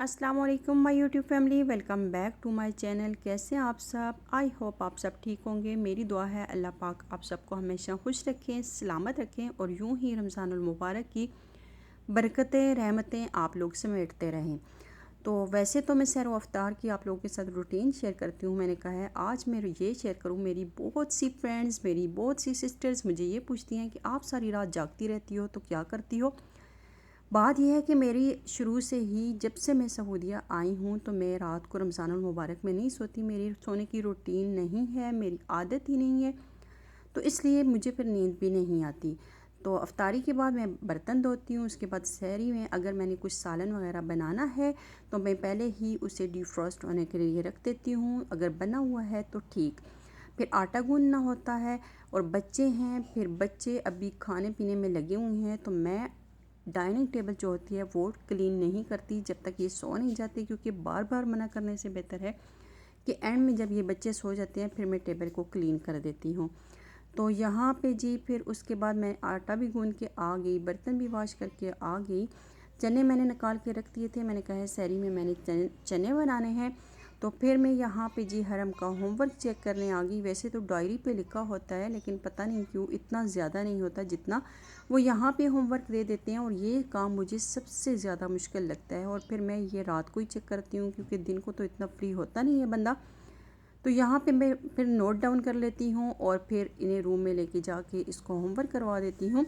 अस्सलाम वालेकुम my YouTube family, welcome back to my channel. कैसे हैं आप सब? आई होप आप सब ठीक होंगे। मेरी दुआ है अल्लाह पाक आप सबको हमेशा खुश रखें, सलामत रखें और यूं ही रमज़ानुल मुबारक की बरकतें रहमतें आप लोग समेटते रहें। तो वैसे तो मैं सैर व अफ्तार की आप लोगों के साथ रूटीन शेयर करती हूँ। मैंने कहा है आज मैं ये शेयर करूँ। मेरी बहुत सी फ्रेंड्स, मेरी बहुत सी सिस्टर्स मुझे ये पूछती हैं कि आप सारी रात जागती रहती हो, तो क्या करती हो? बात यह है कि मेरी शुरू से ही जब से मैं सऊदीया आई हूँ तो मैं रात को रमज़ानुल मुबारक में नहीं सोती। मेरी सोने की रूटीन नहीं है, मेरी आदत ही नहीं है, तो इसलिए मुझे फिर नींद भी नहीं आती। तो अफ्तारी के बाद मैं बर्तन धोती हूँ। उसके बाद सहरी में अगर मैंने कुछ सालन वगैरह बनाना है तो मैं पहले ही उसे डिफ्रॉस्ट होने के लिए रख देती हूँ। अगर बना हुआ है तो ठीक। फिर आटा गूंदना होता है और बच्चे हैं, फिर बच्चे अभी खाने पीने में लगे हुए हैं, तो मैं डाइनिंग टेबल जो होती है वो क्लीन नहीं करती जब तक ये सो नहीं जाते, क्योंकि बार बार मना करने से बेहतर है कि एंड में जब ये बच्चे सो जाते हैं फिर मैं टेबल को क्लीन कर देती हूँ। तो यहाँ पे जी फिर उसके बाद मैं आटा भी गूंद के आ गई, बर्तन भी वॉश करके आ गई। चने मैंने निकाल के रख दिए थे। मैंने कहा है सहरी में मैंने चने बनाने हैं। तो फिर मैं यहाँ पे जी हरम का होमवर्क चेक करने आ गई। वैसे तो डायरी पे लिखा होता है, लेकिन पता नहीं क्यों इतना ज़्यादा नहीं होता जितना वो यहाँ पे होमवर्क दे देते हैं, और ये काम मुझे सबसे ज़्यादा मुश्किल लगता है। और फिर मैं ये रात को ही चेक करती हूँ, क्योंकि दिन को तो इतना फ्री होता नहीं है बंदा। तो यहाँ पे मैं फिर नोट डाउन कर लेती हूँ और फिर इन्हें रूम में लेके जाके इसको होमवर्क करवा देती हूँ।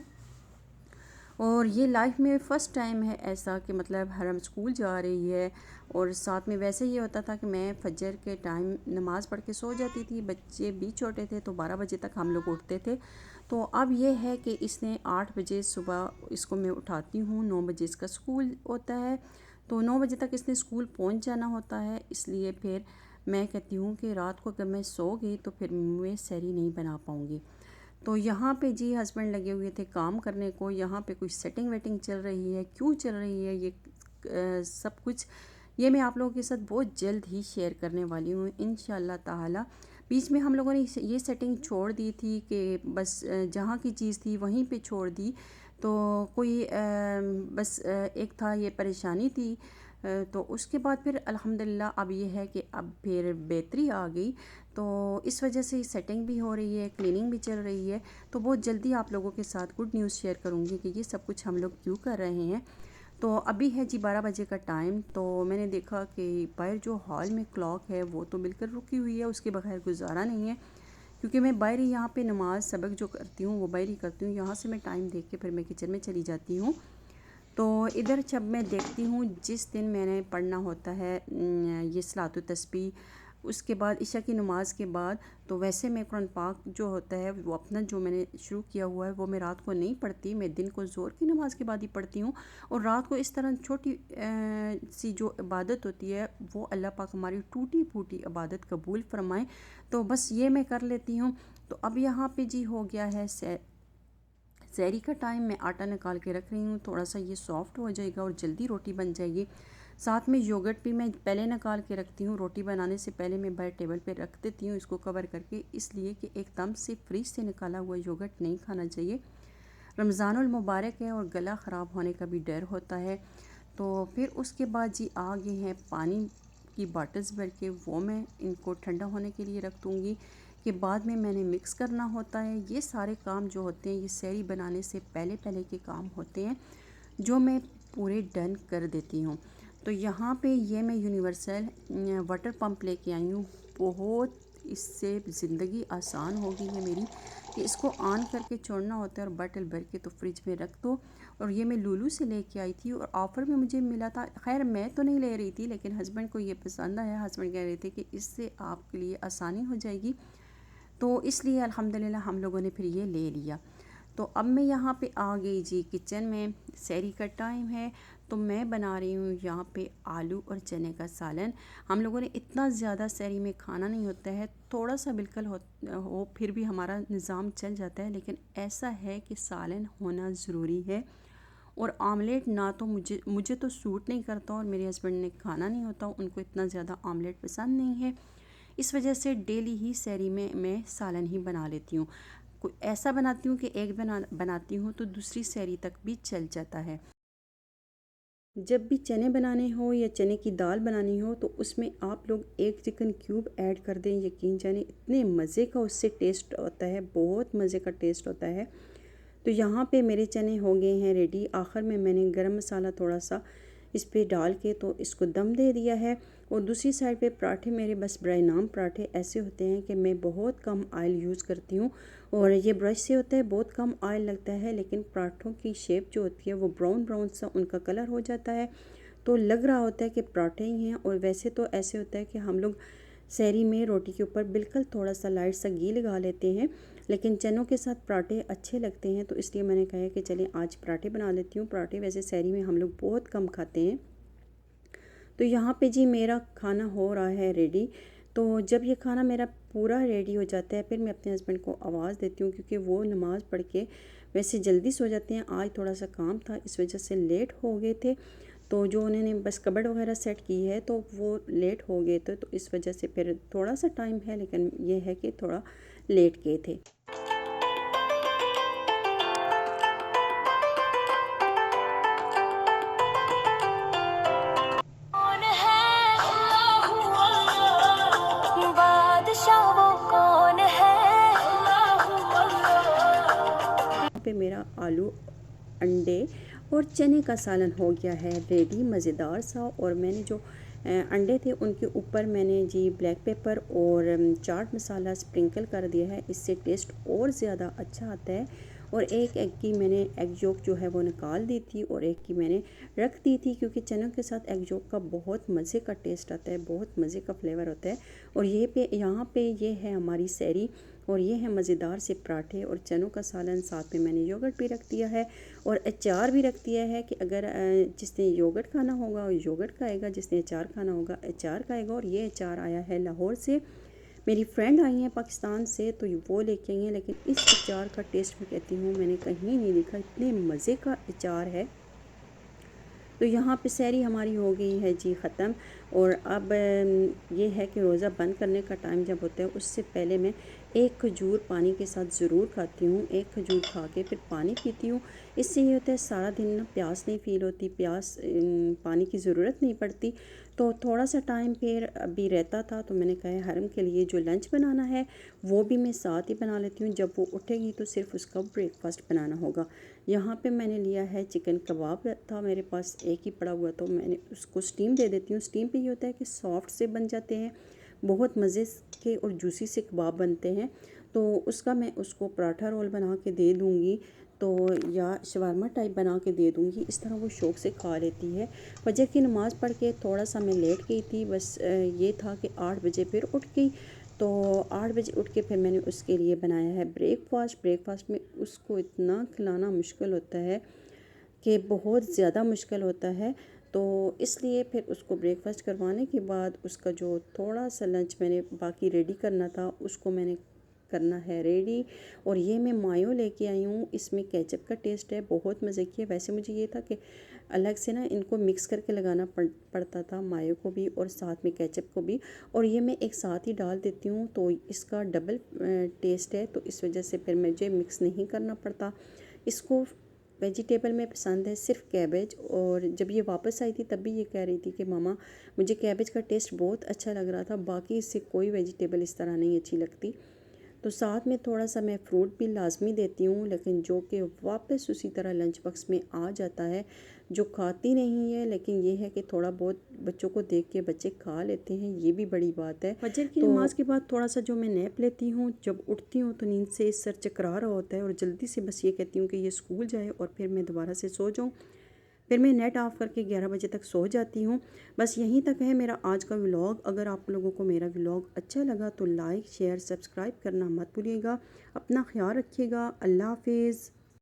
और ये लाइफ में फ़र्स्ट टाइम है ऐसा कि मतलब हरम स्कूल जा रही है। और साथ में वैसे ये होता था कि मैं फजर के टाइम नमाज़ पढ़ के सो जाती थी। बच्चे भी छोटे थे तो 12 बजे तक हम लोग उठते थे। तो अब ये है कि इसने 8 बजे सुबह इसको मैं उठाती हूँ, 9 बजे इसका स्कूल होता है, तो 9 बजे तक इसने स्कूल पहुँच जाना होता है। इसलिए फिर मैं कहती हूँ कि रात को अगर मैं सो गई तो फिर मैं सहरी नहीं बना पाऊँगी। तो यहाँ पे जी हस्बैंड लगे हुए थे काम करने को। यहाँ पे कुछ सेटिंग वेटिंग चल रही है, क्यों चल रही है ये सब कुछ ये मैं आप लोगों के साथ बहुत जल्द ही शेयर करने वाली हूँ इंशाल्लाह ताला। बीच में हम लोगों ने ये सेटिंग छोड़ दी थी कि बस जहाँ की चीज़ थी वहीं पे छोड़ दी। तो कोई बस एक था, ये परेशानी थी। तो उसके बाद फिर अल्हम्दुलिल्लाह अब ये है कि अब फिर बेहतरी आ गई। तो इस वजह से सेटिंग भी हो रही है, क्लीनिंग भी चल रही है। तो बहुत जल्दी आप लोगों के साथ गुड न्यूज़ शेयर करूँगी कि ये सब कुछ हम लोग क्यों कर रहे हैं। तो अभी है जी 12 बजे का टाइम। तो मैंने देखा कि बाहर जो हॉल में क्लॉक है वो तो बिल्कुल रुकी हुई है, उसके बगैर गुजारा नहीं है। क्योंकि मैं बाहर ही यहाँ पे नमाज सबक जो करती हूँ वो बाहर ही करती हूँ। यहाँ से मैं टाइम देख के फिर मैं किचन में चली जाती हूँ। तो इधर जब मैं देखती हूँ जिस दिन मैंने पढ़ना होता है ये सलातु तस्बीह, उसके बाद इशा की नमाज के बाद, तो वैसे मैं कुरान पाक जो होता है वो अपना जो मैंने शुरू किया हुआ है वो मैं रात को नहीं पढ़ती। मैं दिन को ज़ोर की नमाज के बाद ही पढ़ती हूँ। और रात को इस तरह छोटी सी जो इबादत होती है वो अल्लाह पाक हमारी टूटी फूटी इबादत कबूल फरमाए। तो बस ये मैं कर लेती हूँ। तो अब यहाँ पे जी हो गया है सहरी का टाइम। मैं आटा निकाल के रख रही हूँ, थोड़ा सा ये सॉफ्ट हो जाएगा और जल्दी रोटी बन जाएगी। साथ में योगर्ट भी मैं पहले निकाल के रखती हूँ। रोटी बनाने से पहले मैं बाहर टेबल पे रख देती हूँ इसको कवर करके, इसलिए कि एकदम से फ्रिज से निकाला हुआ योगर्ट नहीं खाना चाहिए। रमज़ानुल मुबारक है और गला ख़राब होने का भी डर होता है। तो फिर उसके बाद जी आ गए हैं पानी की बॉटल्स भर के, वो मैं इनको ठंडा होने के लिए रख दूँगी कि बाद में मैंने मिक्स करना होता है। ये सारे काम जो होते हैं ये सहरी बनाने से पहले पहले के काम होते हैं जो मैं पूरे डन कर देती हूँ। तो यहाँ पे ये मैं यूनिवर्सल वाटर पंप लेके आई हूँ। बहुत इससे ज़िंदगी आसान हो गई है मेरी कि इसको ऑन करके छोड़ना होता है और बॉटल भर के तो फ्रिज में रख दो। और ये मैं लुलु से लेके आई थी और ऑफ़र में मुझे मिला था। खैर मैं तो नहीं ले रही थी, लेकिन हस्बैंड को ये पसंद आया। हस्बैंड कह रहे थे कि इससे आपके लिए आसानी हो जाएगी, तो इसलिए अल्हम्दुलिल्लाह हम लोगों ने फिर ये ले लिया। तो अब मैं यहाँ पे आ गई जी किचन में। सहरी का टाइम है तो मैं बना रही हूँ यहाँ पे आलू और चने का सालन। हम लोगों ने इतना ज़्यादा सहरी में खाना नहीं होता है, थोड़ा सा बिल्कुल हो फिर भी हमारा निज़ाम चल जाता है, लेकिन ऐसा है कि सालन होना ज़रूरी है। और आमलेट ना तो मुझे तो सूट नहीं करता, और मेरे हस्बैंड ने खाना नहीं होता, उनको इतना ज़्यादा आमलेट पसंद नहीं है। इस वजह से डेली ही सहरी में मैं सालन ही बना लेती हूँ। कोई ऐसा बनाती हूँ कि एक बनाती हूँ तो दूसरी सहरी तक भी चल जाता है। जब भी चने बनाने हो या चने की दाल बनानी हो तो उसमें आप लोग एक चिकन क्यूब ऐड कर दें। यकीन जाने इतने मज़े का उससे टेस्ट होता है, बहुत मज़े का टेस्ट होता है। तो यहाँ पे मेरे चने हो गए हैं रेडी। आखिर में मैंने गरम मसाला थोड़ा सा इस पे डाल के तो इसको दम दे दिया है। और दूसरी साइड पे पराठे मेरे बस ब्राई नाम पराठे ऐसे होते हैं कि मैं बहुत कम ऑयल यूज़ करती हूँ। और ये ब्रश से होता है, बहुत कम ऑयल लगता है, लेकिन पराठों की शेप जो होती है वो ब्राउन ब्राउन सा उनका कलर हो जाता है, तो लग रहा होता है कि पराठे ही हैं। और वैसे तो ऐसे होता है कि हम लोग सहरी में रोटी के ऊपर बिल्कुल थोड़ा सा लाइट सा घी लगा लेते हैं, लेकिन चनों के साथ पराठे अच्छे लगते हैं, तो इसलिए मैंने कहा कि चलें आज पराठे बना लेती हूँ। पराठे वैसे सहरी में हम लोग बहुत कम खाते हैं। तो यहाँ पे जी मेरा खाना हो रहा है रेडी। तो जब ये खाना मेरा पूरा रेडी हो जाता है फिर मैं अपने हस्बैंड को आवाज़ देती हूँ, क्योंकि वो नमाज़ पढ़ के वैसे जल्दी सो जाते हैं। आज थोड़ा सा काम था, इस वजह से लेट हो गए थे। तो जो उन्होंने बस कबर्ड वगैरह सेट की है तो वो लेट हो गए थे, तो इस वजह से फिर थोड़ा सा टाइम है, लेकिन ये है कि थोड़ा लेट गए थे। कौन है अल्लाहू अल्लाह, बादशाह वो कौन है अल्लाहू अल्लाह। यहाँ पे मेरा आलू, अंडे और चने का सालन हो गया है रेडी, मज़ेदार सा। और मैंने जो अंडे थे उनके ऊपर मैंने जी ब्लैक पेपर और चाट मसाला स्प्रिंकल कर दिया है, इससे टेस्ट और ज़्यादा अच्छा आता है। और एक एग की मैंने एग योक जो है वो निकाल दी थी और एक की मैंने रख दी थी, क्योंकि चनों के साथ एग योक का बहुत मज़े का टेस्ट आता है, बहुत मज़े का फ्लेवर होता है। और ये पे यहाँ पे ये है हमारी सहरी, और ये है मज़ेदार से पराठे और चनों का सालन। साथ में मैंने योगर्ट भी रख दिया है और अचार भी रख दिया है कि अगर जिसने योगर्ट खाना होगा योगर्ट खाएगा, जिसने अचार खाना होगा अचार खाएगा। और ये अचार आया है लाहौर से, मेरी फ्रेंड आई हैं पाकिस्तान से तो वो लेके आई हैं, लेकिन इस अचार का टेस्ट मैं कहती हूँ मैंने कहीं नहीं देखा, इतने मज़े का अचार है। तो यहाँ पे सहरी हमारी हो गई है जी ख़त्म। और अब ये है कि रोज़ा बंद करने का टाइम जब होता है उससे पहले मैं एक खजूर पानी के साथ ज़रूर खाती हूँ। एक खजूर खा के फिर पानी पीती हूँ। इससे ये होता है सारा दिन ना प्यास नहीं फ़ील होती, प्यास पानी की ज़रूरत नहीं पड़ती। तो थोड़ा सा टाइम फिर अभी रहता था, तो मैंने कहा हरम के लिए जो लंच बनाना है वो भी मैं साथ ही बना लेती हूँ। जब वो उठेगी तो सिर्फ उसका ब्रेकफास्ट बनाना होगा। यहाँ पे मैंने लिया है चिकन कबाब, था मेरे पास एक ही पड़ा हुआ, तो मैंने उसको स्टीम दे देती हूँ। स्टीम पे ये होता है कि सॉफ्ट से बन जाते हैं, बहुत मज़े के और जूसी से कबाब बनते हैं। तो उसका मैं उसको पराठा रोल बना के दे दूँगी, तो या शवारमा टाइप बना के दे दूँगी, इस तरह वो शौक़ से खा लेती है। फजर की नमाज़ पढ़ के थोड़ा सा मैं लेट गई थी, बस ये था कि 8 बजे फिर उठ गई। तो 8 बजे उठ के फिर मैंने उसके लिए बनाया है ब्रेकफ़ास्ट। ब्रेकफ़ास्ट में उसको इतना खिलाना मुश्किल होता है कि बहुत ज़्यादा मुश्किल होता है। तो इसलिए फिर उसको ब्रेकफ़ास्ट करवाने के बाद उसका जो थोड़ा सा लंच मैंने बाकी रेडी करना था उसको मैंने करना है रेडी। और ये मैं मायो लेके आई हूँ, इसमें केचप का टेस्ट है, बहुत मज़े की है। वैसे मुझे ये था कि अलग से ना इनको मिक्स करके लगाना पड़ता था, मायो को भी और साथ में केचप को भी। और ये मैं एक साथ ही डाल देती हूँ तो इसका डबल टेस्ट है, तो इस वजह से फिर मुझे मिक्स नहीं करना पड़ता। इसको वेजिटेबल में पसंद है सिर्फ कैबेज। और जब ये वापस आई थी तब भी ये कह रही थी कि मामा मुझे कैबेज का टेस्ट बहुत अच्छा लग रहा था, बाकी इससे कोई वेजिटेबल इस तरह नहीं अच्छी लगती। तो साथ में थोड़ा सा मैं फ्रूट भी लाजमी देती हूँ, लेकिन जो कि वापस उसी तरह लंच बॉक्स में आ जाता है, जो खाती नहीं है। लेकिन ये है कि थोड़ा बहुत बच्चों को देख के बच्चे खा लेते हैं, ये भी बड़ी बात है। फजर की नमाज के बाद थोड़ा सा जो मैं नैप लेती हूँ, जब उठती हूँ तो नींद से सर चकरा रहा होता है और जल्दी से बस ये कहती हूँ कि ये स्कूल जाए और फिर मैं दोबारा से सो जाऊँ। फिर मैं नेट ऑफ़ करके 11 बजे तक सो जाती हूँ। बस यहीं तक है मेरा आज का व्लॉग। अगर आप लोगों को मेरा व्लॉग अच्छा लगा तो लाइक शेयर सब्सक्राइब करना मत भूलिएगा। अपना ख्याल रखिएगा। अल्लाह हाफिज़।